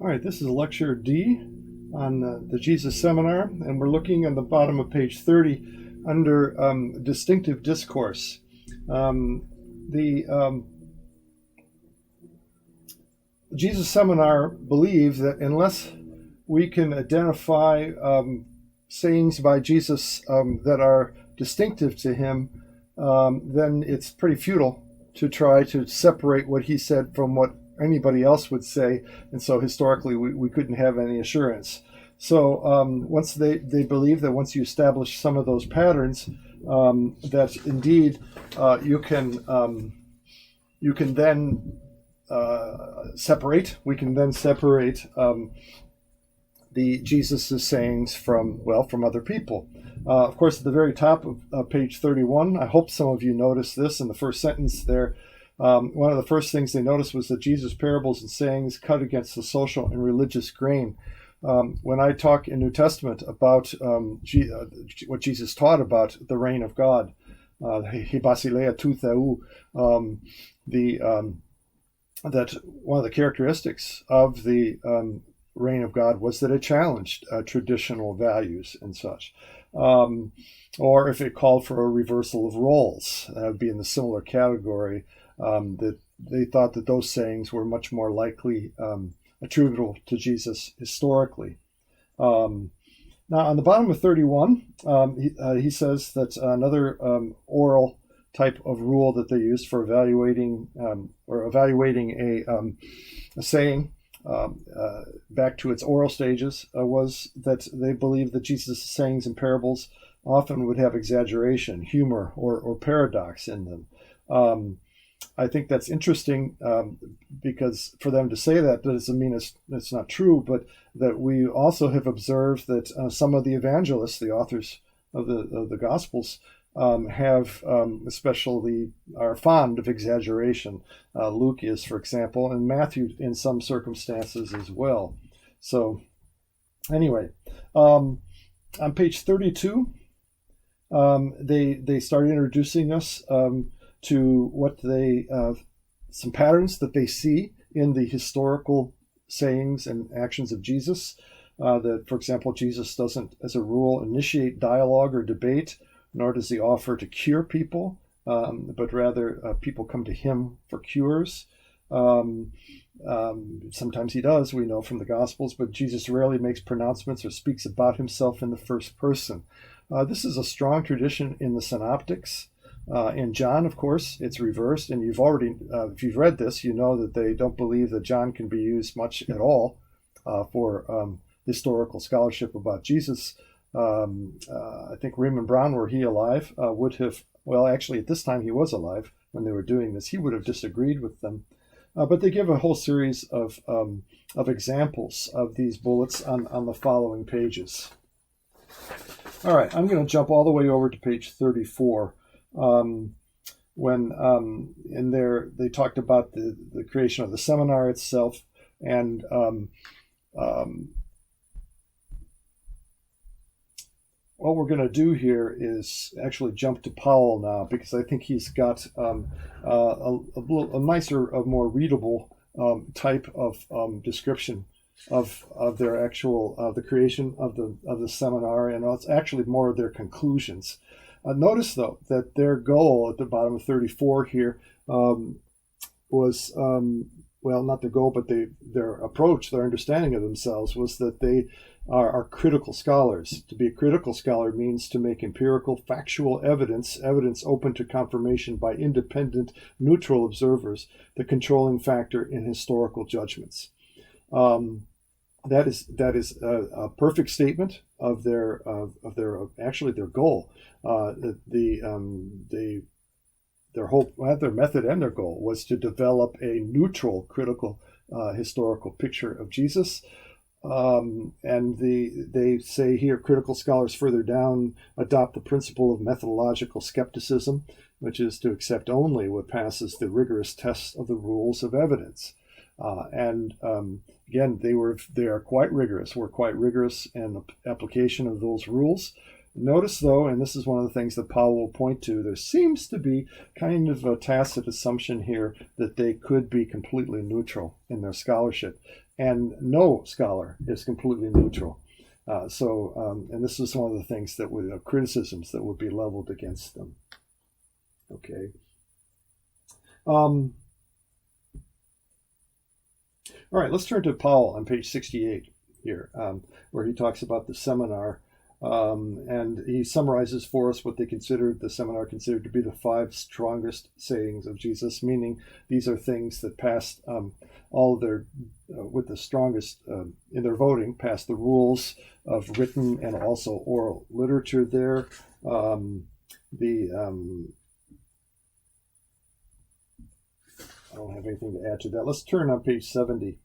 All right, this is lecture D on the Jesus Seminar, and we're looking at the bottom of page 30 under distinctive discourse. The Jesus Seminar believes that unless we can identify sayings by Jesus that are distinctive to him, then it's pretty futile to try to separate what he said from what anybody else would say, and so historically we couldn't have any assurance. So once they believe that once you establish some of those patterns, that indeed you can then separate. We can then separate the Jesus' sayings from other people. Of course, at the very top of page 31, I hope some of you noticed this in the first sentence there. One of the first things they noticed was that Jesus' parables and sayings cut against the social and religious grain. When I talk in New Testament about what Jesus taught about the reign of God, he basileia tou theou, that one of the characteristics of the reign of God was that it challenged traditional values and such. Or if it called for a reversal of roles, that would be in the similar category, that they thought that those sayings were much more likely attributable to Jesus historically. Now, on the bottom of 31, he says that another oral type of rule that they used for evaluating a saying back to its oral stages was that they believed that Jesus' sayings and parables often would have exaggeration, humor, or paradox in them. I think that's interesting because for them to say that doesn't mean it's not true, but that we also have observed that some of the evangelists, the authors of the Gospels, especially are fond of exaggeration. Luke is, for example, and Matthew in some circumstances as well. So anyway, on page 32, they start introducing us to what some patterns that they see in the historical sayings and actions of Jesus. That, for example, Jesus doesn't, as a rule, initiate dialogue or debate, nor does he offer to cure people, but rather people come to him for cures. Sometimes he does, we know from the Gospels, but Jesus rarely makes pronouncements or speaks about himself in the first person. This is a strong tradition in the Synoptics. In John, of course, it's reversed, and if you've read this, you know that they don't believe that John can be used much at all for historical scholarship about Jesus. I think Raymond Brown, were he alive, would have, well, actually at this time he was alive when they were doing this, he would have disagreed with them. But they give a whole series of examples of these bullets on the following pages. All right, I'm going to jump all the way over to page 34. When in there they talked about the creation of the seminar itself, and what we're going to do here is actually jump to Powell now, because I think he's got a nicer, a more readable type of description of their actual the creation of the seminar, and it's actually more of their conclusions. Notice, though, that their goal at the bottom of 34 here was, well, not their goal, but their approach, their understanding of themselves was that they are critical scholars. To be a critical scholar means to make empirical, factual evidence open to confirmation by independent, neutral observers, the controlling factor in historical judgments. That is a perfect statement of their goal. Their method and their goal was to develop a neutral, critical historical picture of Jesus. And they say here, critical scholars further down adopt the principle of methodological skepticism, which is to accept only what passes the rigorous test of the rules of evidence. Again, they are quite rigorous. We're quite rigorous in the application of those rules. Notice, though, and this is one of the things that Powell will point to, there seems to be kind of a tacit assumption here that they could be completely neutral in their scholarship. and no scholar is completely neutral. And this is one of the things that would criticisms that would be leveled against them. Okay. All right, let's turn to Powell on page 68 here, where he talks about the seminar. And he summarizes for us what the seminar considered to be the 5 strongest sayings of Jesus, meaning these are things that passed all of their, with the strongest in their voting, passed the rules of written and also oral literature there. I don't have anything to add to that. Let's turn on page 70.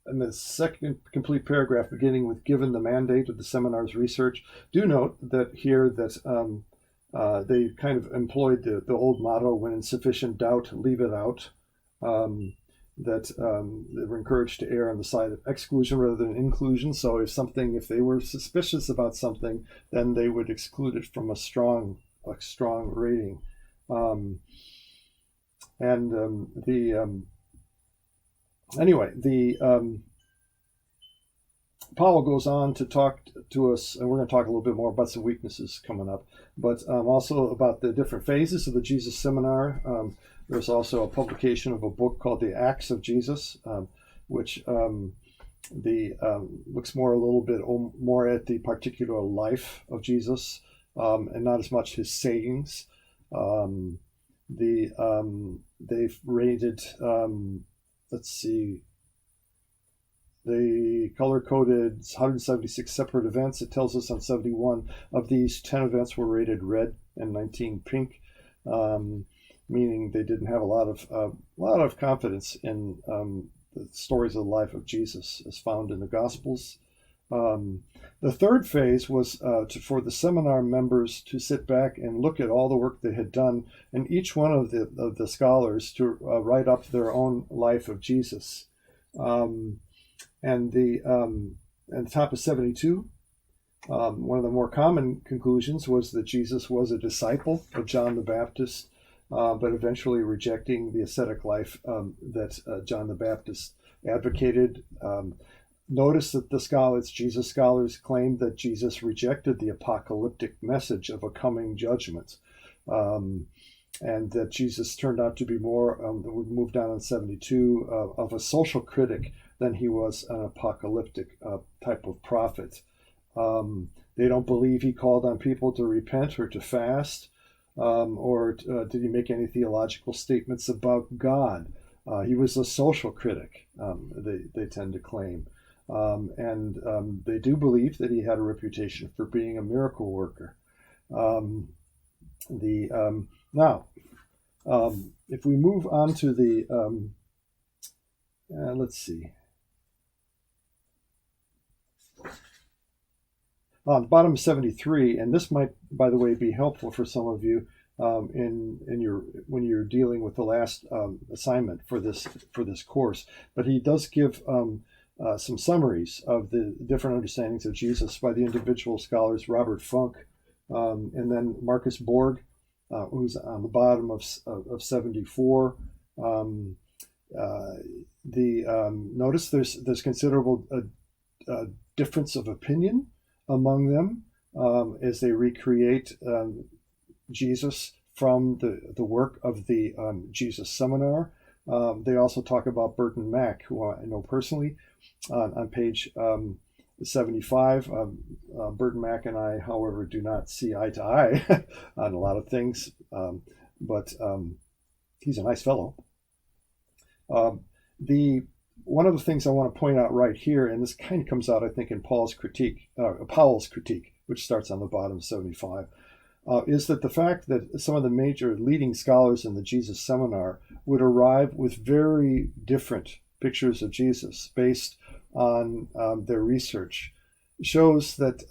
In the second complete paragraph, beginning with "given the mandate of the seminar's research," do note that here that they kind of employed the old motto, "when in sufficient doubt, leave it out." That they were encouraged to err on the side of exclusion rather than inclusion. So if they were suspicious about something, then they would exclude it from a strong rating. Powell goes on to talk to us, and we're going to talk a little bit more about some weaknesses coming up, but also about the different phases of the Jesus Seminar. There's also a publication of a book called The Acts of Jesus, which looks a little bit more at the particular life of Jesus, and not as much his sayings. They've rated, they color-coded 176 separate events. It tells us on 71 of these, 10 events were rated red and 19 pink, meaning they didn't have a lot of confidence in the stories of the life of Jesus as found in the Gospels. The third phase was for the seminar members to sit back and look at all the work they had done, and each one of the scholars to write up their own life of Jesus. And the top of 72, one of the more common conclusions was that Jesus was a disciple of John the Baptist, but eventually rejecting the ascetic life that John the Baptist advocated. Notice that Jesus scholars claimed that Jesus rejected the apocalyptic message of a coming judgment, and that Jesus turned out to be more, we moved down on 72, of a social critic than he was an apocalyptic type of prophet. They don't believe he called on people to repent or to fast, or did he make any theological statements about God. He was a social critic, they tend to claim. And they do believe that he had a reputation for being a miracle worker. Now, if we move on to the, let's see. On the bottom of 73, and this might, by the way, be helpful for some of you when you're dealing with the last assignment for this course. But he does give some summaries of the different understandings of Jesus by the individual scholars Robert Funk, and then Marcus Borg, who's on the bottom of 74. Notice there's considerable difference of opinion among them as they recreate Jesus from the work of the Jesus Seminar. They also talk about Burton Mack, who I know personally. On page 75, Burton Mack and I, however, do not see eye to eye on a lot of things, but he's a nice fellow. One of the things I want to point out right here, and this kind of comes out, I think, in Powell's critique, which starts on the bottom of 75, is that the fact that some of the major leading scholars in the Jesus Seminar would arrive with very different pictures of Jesus based on their research shows that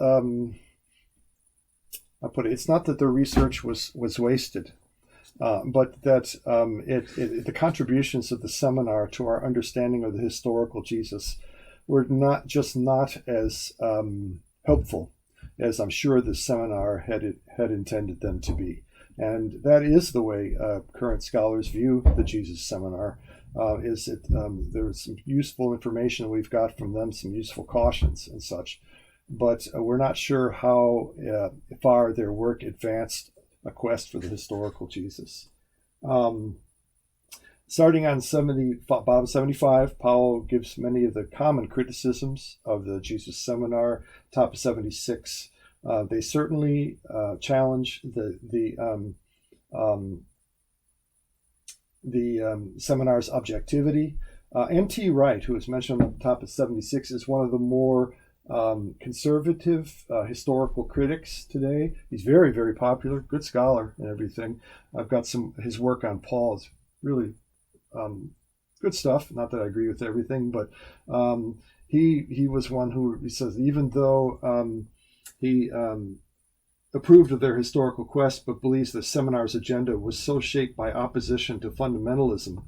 it's not that their research was wasted, but that the contributions of the seminar to our understanding of the historical Jesus were not as helpful as I'm sure the seminar had intended them to be. And that is the way current scholars view the Jesus Seminar. There's some useful information we've got from them, some useful cautions and such, but we're not sure how far their work advanced a quest for the historical Jesus. Starting on bottom 75, Powell gives many of the common criticisms of the Jesus Seminar. Top of 76, they certainly challenge the seminar's objectivity. N.T. Wright, who is mentioned on the top of 76, is one of the more conservative historical critics today. He's very, very popular, good scholar and everything. I've got his work on Paul is really good stuff. Not that I agree with everything, but he was one who, he says, even though he approved of their historical quest, but believes the seminar's agenda was so shaped by opposition to fundamentalism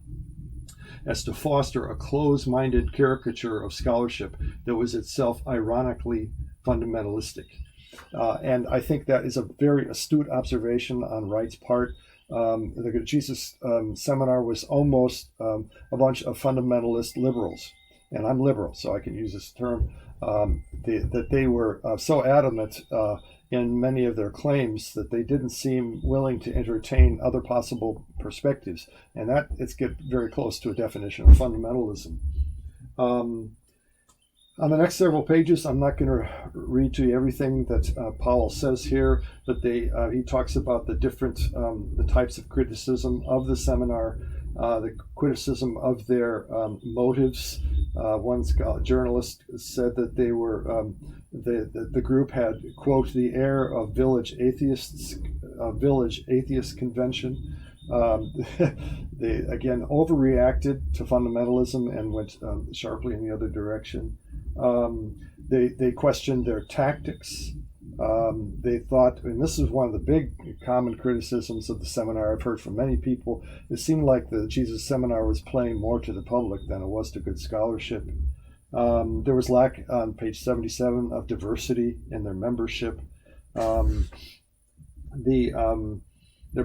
as to foster a close-minded caricature of scholarship that was itself ironically fundamentalistic. And I think that is a very astute observation on Wright's part. The Jesus Seminar was almost a bunch of fundamentalist liberals, and I'm liberal, so I can use this term, that they were so adamant in many of their claims that they didn't seem willing to entertain other possible perspectives, and that it's get very close to a definition of fundamentalism. On the next several pages, I'm not going to read to you everything that Powell says here, but he talks about the different the types of criticism of the seminar, the criticism of their motives. One journalist said that they were the group had, quote, the air of village atheists, village atheist convention. They again overreacted to fundamentalism and went sharply in the other direction. They questioned their tactics. They thought, and this is one of the big common criticisms of the seminar I've heard from many people, it seemed like the Jesus Seminar was playing more to the public than it was to good scholarship. There was lack on page 77 of diversity in their membership. Their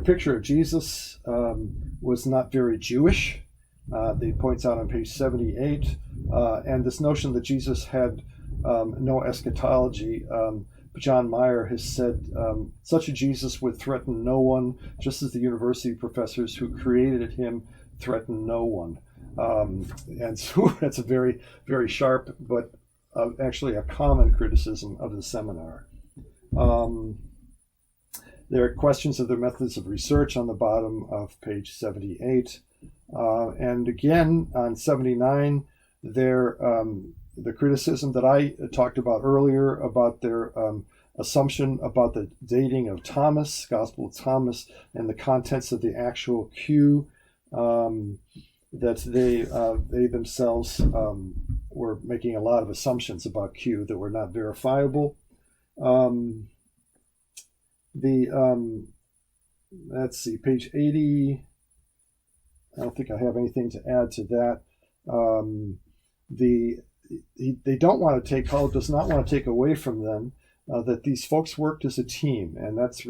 picture of Jesus was not very Jewish. They points out on page 78, and this notion that Jesus had no eschatology. John Meyer has said such a Jesus would threaten no one, just as the university professors who created him threaten no one. And so that's a very, very sharp, but actually a common criticism of the seminar. There are questions of their methods of research on the bottom of page 78. And again, on 79, the criticism that I talked about earlier about their assumption about the dating of Thomas, Gospel of Thomas, and the contents of the actual Q, that they themselves were making a lot of assumptions about Q that were not verifiable. Let's see, page 80. I don't think I have anything to add to that. They don't want to take, Powell does not want to take away from them that these folks worked as a team, and that's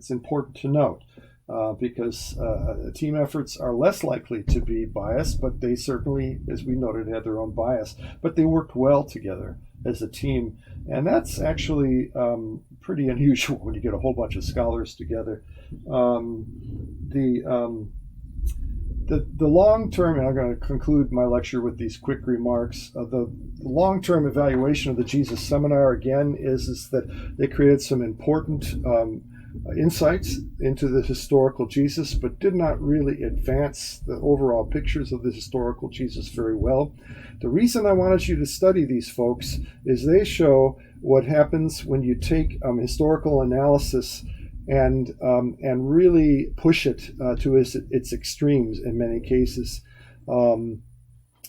important to note because team efforts are less likely to be biased, but they certainly, as we noted, had their own bias, but they worked well together as a team, and that's actually pretty unusual when you get a whole bunch of scholars together. The long-term, and I'm going to conclude my lecture with these quick remarks, the long-term evaluation of the Jesus Seminar, again, is that they created some important insights into the historical Jesus, but did not really advance the overall pictures of the historical Jesus very well. The reason I wanted you to study these folks is they show what happens when you take historical analysis and really push it to its extremes in many cases.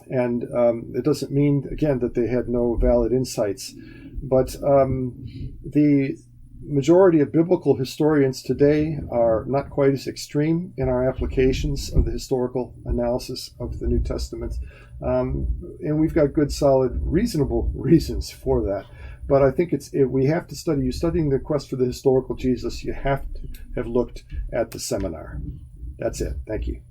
It doesn't mean, again, that they had no valid insights. But the majority of biblical historians today are not quite as extreme in our applications of the historical analysis of the New Testament. And we've got good, solid, reasonable reasons for that. but I think we have to study. You studying the quest for the historical Jesus, you have to have looked at the seminar. That's it. Thank you.